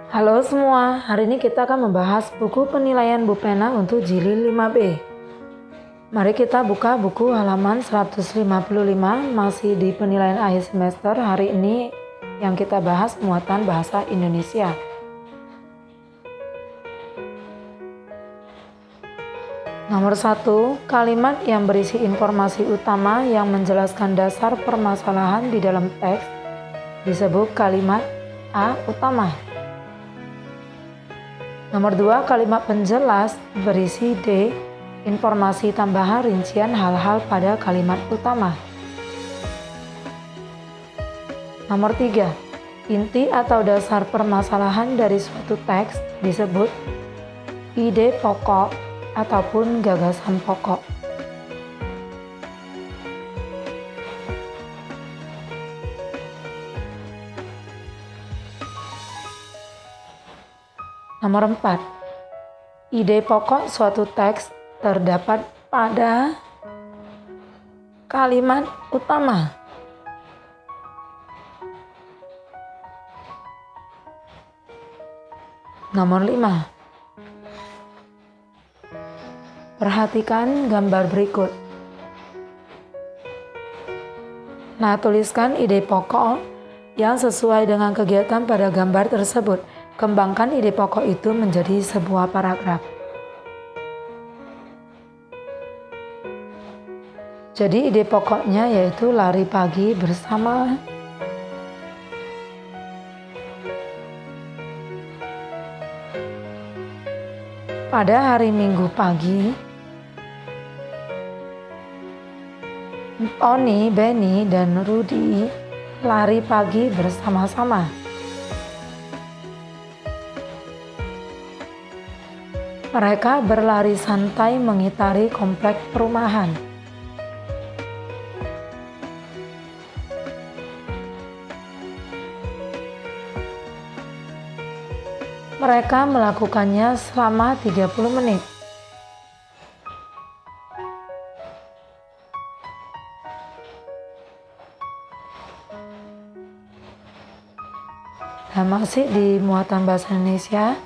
Halo semua, hari ini kita akan membahas buku penilaian Bu Pena untuk Jilid 5B. Mari kita buka buku halaman 155, masih di penilaian akhir semester. Hari ini yang kita bahas muatan bahasa Indonesia. Nomor 1, kalimat yang berisi informasi utama yang menjelaskan dasar permasalahan di dalam teks disebut kalimat A utama. Nomor 2, kalimat penjelas berisi D, informasi tambahan rincian hal-hal pada kalimat utama. Nomor 3, inti atau dasar permasalahan dari suatu teks disebut ide pokok ataupun gagasan pokok. Nomor 4, ide pokok suatu teks terdapat pada kalimat utama. Nomor 5, perhatikan gambar berikut. Nah, tuliskan ide pokok yang sesuai dengan kegiatan pada gambar tersebut. Kembangkan ide pokok itu menjadi sebuah paragraf. Jadi ide pokoknya yaitu lari pagi bersama. Pada hari Minggu pagi, Oni, Benny, dan Rudy lari pagi bersama-sama. Mereka berlari santai mengitari komplek perumahan. Mereka melakukannya selama 30 menit. Dan masih di muatan bahasa Indonesia,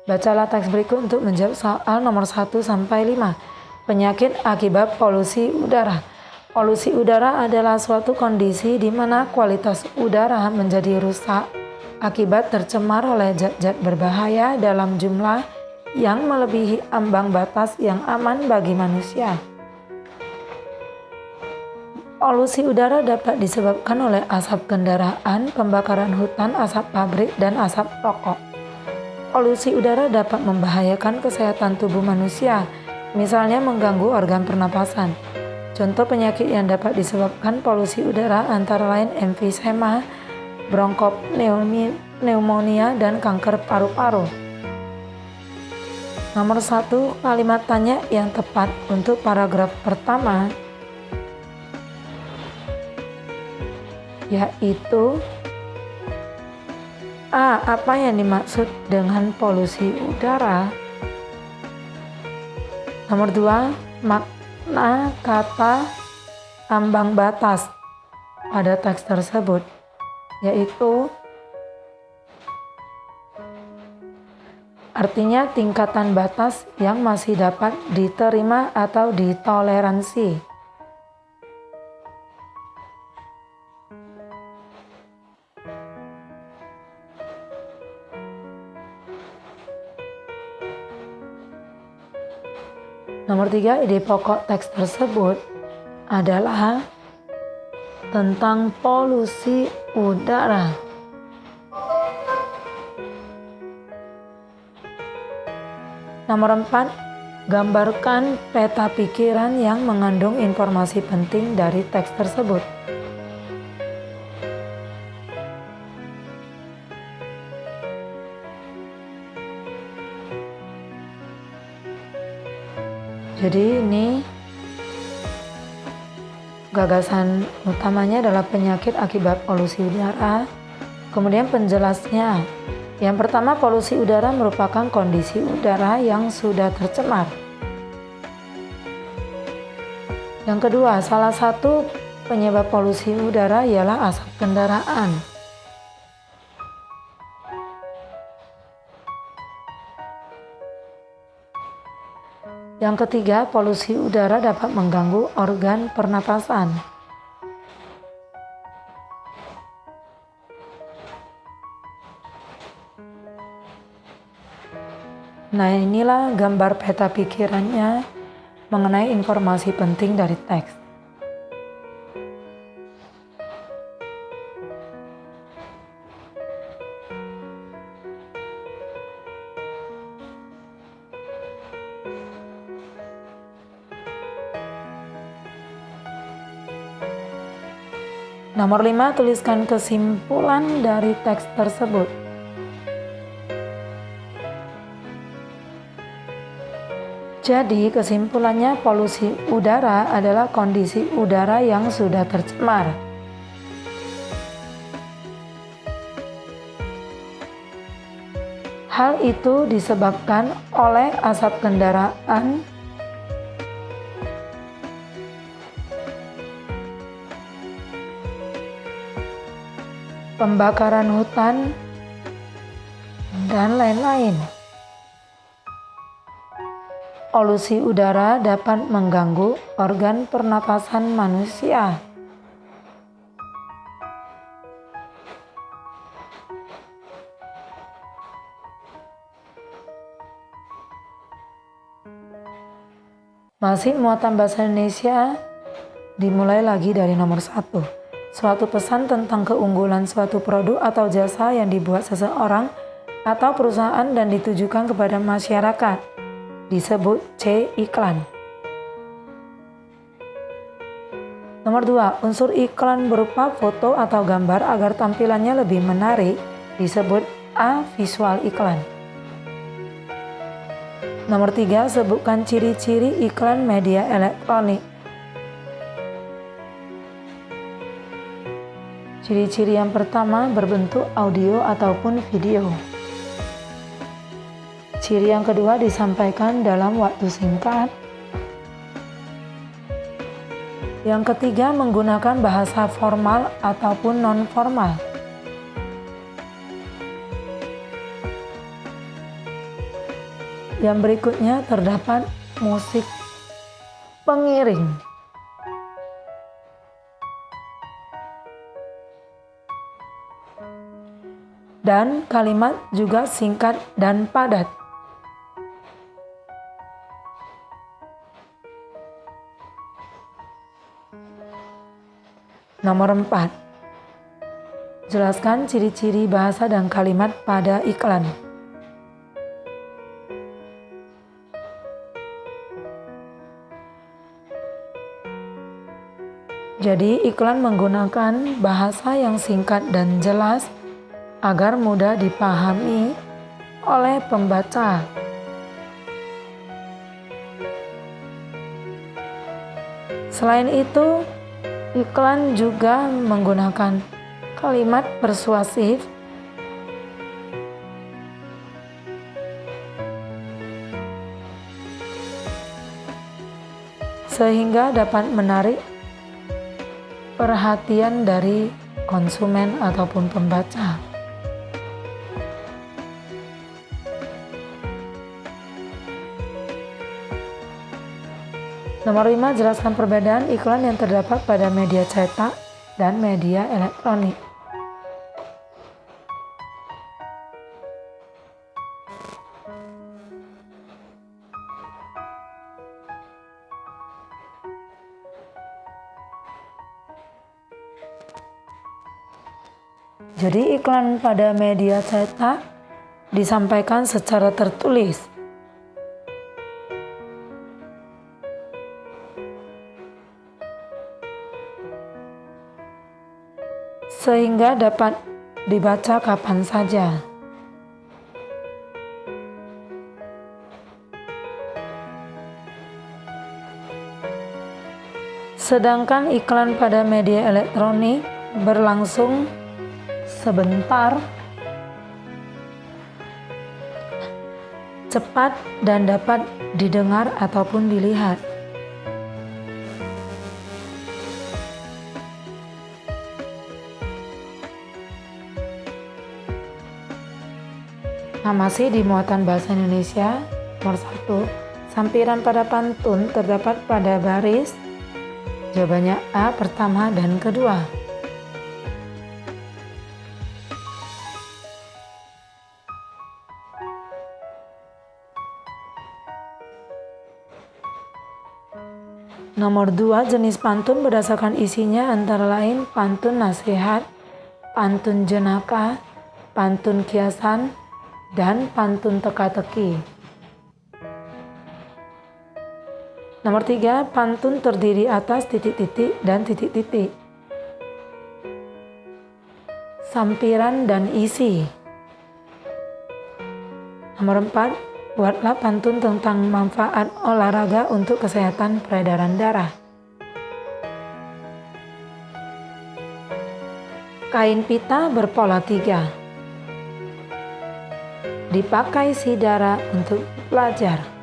bacalah teks berikut untuk menjawab soal nomor 1 sampai 5. Penyakit akibat polusi udara. Polusi udara adalah suatu kondisi di mana kualitas udara menjadi rusak akibat tercemar oleh zat-zat berbahaya dalam jumlah yang melebihi ambang batas yang aman bagi manusia. Polusi udara dapat disebabkan oleh asap kendaraan, pembakaran hutan, asap pabrik, dan asap rokok. Polusi udara dapat membahayakan kesehatan tubuh manusia, misalnya mengganggu organ pernapasan. Contoh penyakit yang dapat disebabkan polusi udara antara lain emfisema, bronkopneumonia, dan kanker paru-paru. Nomor 1, kalimat tanya yang tepat untuk paragraf pertama yaitu A. Apa yang dimaksud dengan polusi udara? Nomor 2, makna kata ambang batas pada teks tersebut, yaitu artinya tingkatan batas yang masih dapat diterima atau ditoleransi. Nomor 3, ide pokok teks tersebut adalah tentang polusi udara. Nomor 4, gambarkan peta pikiran yang mengandung informasi penting dari teks tersebut. Jadi ini gagasan utamanya adalah penyakit akibat polusi udara. Kemudian penjelasnya. Yang pertama, polusi udara merupakan kondisi udara yang sudah tercemar. Yang kedua, salah satu penyebab polusi udara ialah asap kendaraan. Yang ketiga, polusi udara dapat mengganggu organ pernapasan. Nah, inilah gambar peta pikirannya mengenai informasi penting dari teks. Nomor 5, tuliskan kesimpulan dari teks tersebut. Jadi kesimpulannya, polusi udara adalah kondisi udara yang sudah tercemar. Hal itu disebabkan oleh asap kendaraan, pembakaran hutan, dan lain-lain. Polusi udara dapat mengganggu organ pernapasan manusia. Masih muatan bahasa Indonesia, dimulai lagi dari nomor 1. Suatu pesan tentang keunggulan suatu produk atau jasa yang dibuat seseorang atau perusahaan dan ditujukan kepada masyarakat disebut C. Iklan. Nomor 2, unsur iklan berupa foto atau gambar agar tampilannya lebih menarik disebut A. Visual iklan. Nomor 3, sebutkan ciri-ciri iklan media elektronik. Ciri-ciri yang pertama berbentuk audio ataupun video. Ciri yang kedua disampaikan dalam waktu singkat. Yang ketiga menggunakan bahasa formal ataupun non-formal. Yang berikutnya terdapat musik pengiring. Dan kalimat juga singkat dan padat. Nomor 4, jelaskan ciri-ciri bahasa dan kalimat pada iklan. Jadi iklan menggunakan bahasa yang singkat dan jelas agar mudah dipahami oleh pembaca. Selain itu, iklan juga menggunakan kalimat persuasif sehingga dapat menarik perhatian dari konsumen ataupun pembaca. Nomor 5, jelaskan perbedaan iklan yang terdapat pada media cetak dan media elektronik. Jadi iklan pada media cetak disampaikan secara tertulis. Sehingga dapat dibaca kapan saja. Sedangkan iklan pada media elektronik berlangsung sebentar, cepat, dan dapat didengar ataupun dilihat. Nah, masih di muatan bahasa Indonesia nomor 1, Sampiran pada pantun terdapat pada baris. Jawabannya A, pertama dan kedua. Nomor 2, jenis pantun berdasarkan isinya antara lain pantun nasihat, pantun jenaka, pantun kiasan, dan pantun teka-teki. Nomor 3, pantun terdiri atas titik-titik dan titik-titik. Sampiran dan isi. Nomor 4, buatlah pantun tentang manfaat olahraga untuk kesehatan peredaran darah. Kain pita berpola 3. Dipakai si Dara untuk belajar.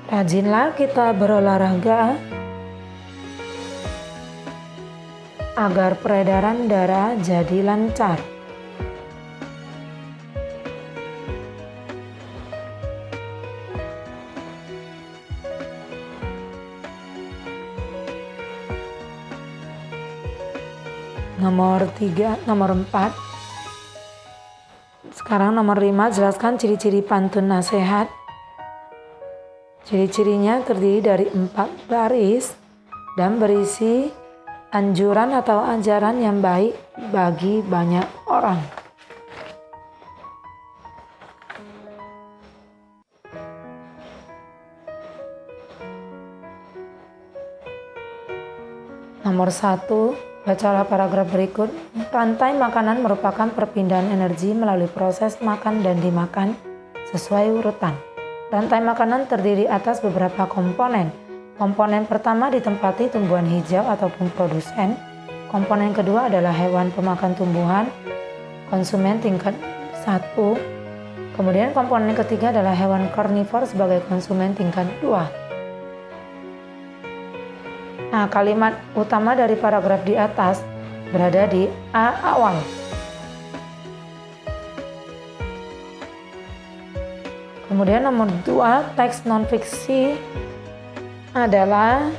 Rajinlah kita berolahraga agar peredaran darah jadi lancar. Nomor 4. Sekarang nomor 5, jelaskan ciri-ciri pantun nasihat. Ciri-cirinya terdiri dari 4 baris dan berisi anjuran atau ajaran yang baik bagi banyak orang. Nomor 1, bacalah paragraf berikut. Rantai makanan merupakan perpindahan energi melalui proses makan dan dimakan sesuai urutan. Rantai makanan terdiri atas beberapa komponen. Komponen pertama ditempati tumbuhan hijau ataupun produsen. Komponen kedua adalah hewan pemakan tumbuhan, konsumen tingkat 1. Kemudian komponen ketiga adalah hewan karnivor sebagai konsumen tingkat 2. Nah, kalimat utama dari paragraf di atas berada di A awal. Kemudian nomor 2, teks non-fiksi adalah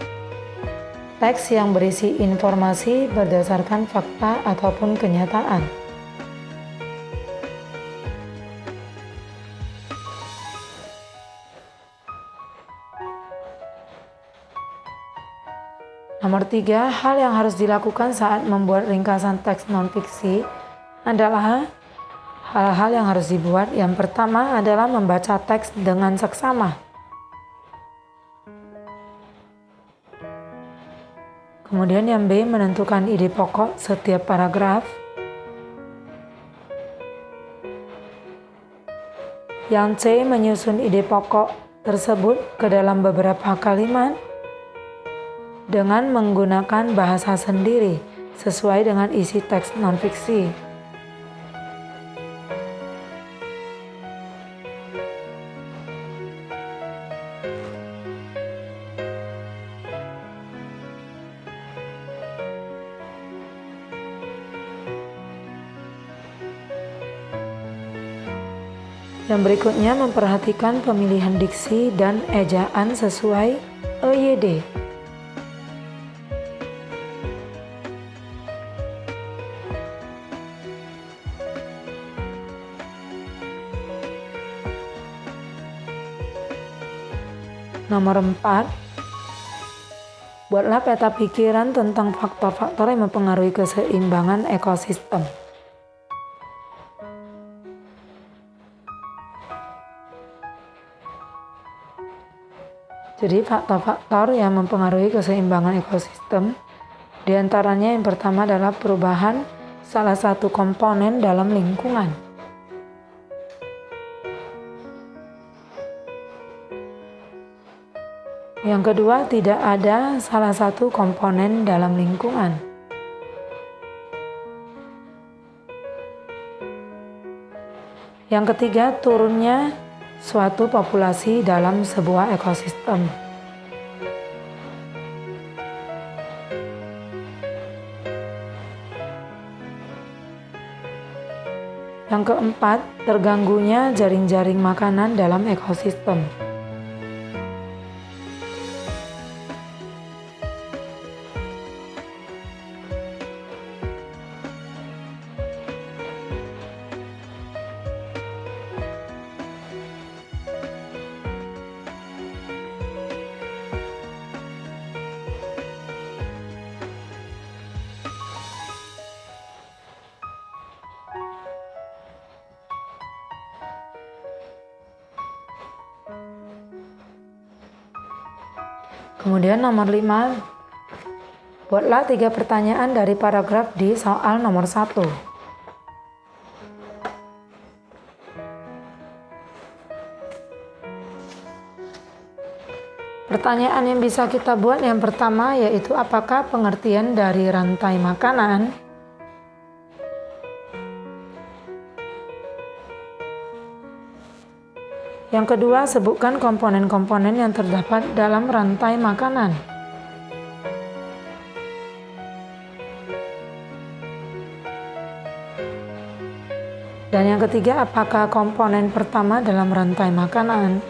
teks yang berisi informasi berdasarkan fakta ataupun kenyataan. Nomor 3, hal yang harus dilakukan saat membuat ringkasan teks non-fiksi adalah hal-hal yang harus dibuat. Yang pertama adalah membaca teks dengan seksama. Kemudian yang B, menentukan ide pokok setiap paragraf. Yang C, menyusun ide pokok tersebut ke dalam beberapa kalimat dengan menggunakan bahasa sendiri sesuai dengan isi teks non-fiksi. Yang berikutnya memperhatikan pemilihan diksi dan ejaan sesuai EYD. Nomor 4, buatlah peta pikiran tentang faktor-faktor yang mempengaruhi keseimbangan ekosistem. Jadi faktor-faktor yang mempengaruhi keseimbangan ekosistem, diantaranya yang pertama adalah perubahan salah satu komponen dalam lingkungan. Yang kedua, tidak ada salah satu komponen dalam lingkungan. Yang ketiga, turunnya suatu populasi dalam sebuah ekosistem. Yang keempat, terganggunya jaring-jaring makanan dalam ekosistem. Kemudian nomor 5, buatlah 3 pertanyaan dari paragraf di soal nomor 1. Pertanyaan yang bisa kita buat yang pertama yaitu apakah pengertian dari rantai makanan? Yang kedua, sebutkan komponen-komponen yang terdapat dalam rantai makanan. Dan yang ketiga, apakah komponen pertama dalam rantai makanan?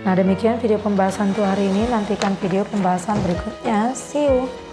Nah, demikian video pembahasan untuk hari ini. Nantikan video pembahasan berikutnya. See you!